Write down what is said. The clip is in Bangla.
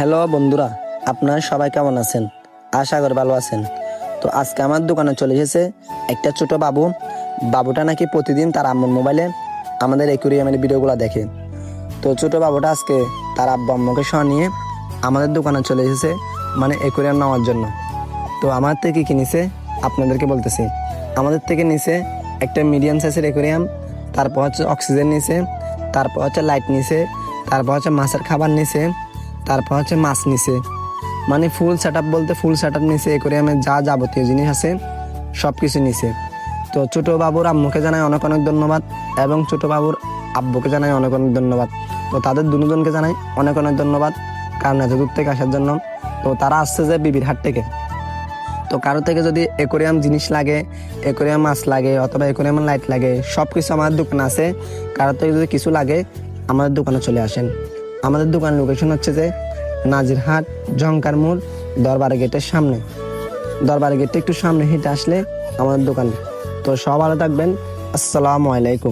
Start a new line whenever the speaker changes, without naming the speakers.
হ্যালো বন্ধুরা, আপনারা সবাই কেমন আছেন? আশা করি ভালো আছেন। তো আজকে আমার দোকানে চলে এসেছে একটা ছোট বাবু। বাবুটা নাকি প্রতিদিন তার আম্মুর মোবাইলে আমাদের অ্যাকুরিয়ামের ভিডিওগুলো দেখে। তো ছোট বাবুটা আজকে তার আব্বু আম্মুকে সহ নিয়ে আমাদের দোকানে চলে এসেছে, মানে অ্যাকুরিয়াম নেওয়ার জন্য। তো আমার থেকে কি নিছে আপনাদেরকে বলতেছি। আমাদের থেকে নিছে একটা মিডিয়াম সাইজের অ্যাকুরিয়াম, তারপর হচ্ছে অক্সিজেন নিছে, তারপর হচ্ছে লাইট নিছে, তারপর হচ্ছে মাছের খাবার নিছে, তারপর হচ্ছে মাছ নিছে। মানে ফুল সেট আপ বলতে ফুল সেট আপ নিছে। অ্যাকুরিয়ামের যা যাবতীয় জিনিস আছে সব কিছু নিছে। তো ছোট বাবুর আম্মুকে জানাই অনেক অনেক ধন্যবাদ এবং ছোট বাবুর আব্বুকে জানাই অনেক অনেক ধন্যবাদ। তো তাদের দুজনকে জানাই অনেক অনেক ধন্যবাদ, কারণ এত দূর থেকে আসার জন্য। তো তারা আসছে যে বিবির হাট থেকে। তো কারো থেকে যদি অ্যাকুরিয়াম জিনিস লাগে, অ্যাকুরিয়াম মাছ লাগে অথবা অ্যাকুরিয়ামের লাইট লাগে, সব কিছু আমাদের দোকানে আছে। কারো থেকে যদি কিছু লাগে আমাদের দোকানে চলে আসেন। আমাদের দোকানের লোকেশন হচ্ছে যে নাজিরহাট ঝংকার মোড়, দরবার গেটের সামনে। দরবার গেটটা একটু সামনে হেঁটে আসলে আমাদের দোকান। তো সব ভালো থাকবেন। আসসালামু আলাইকুম।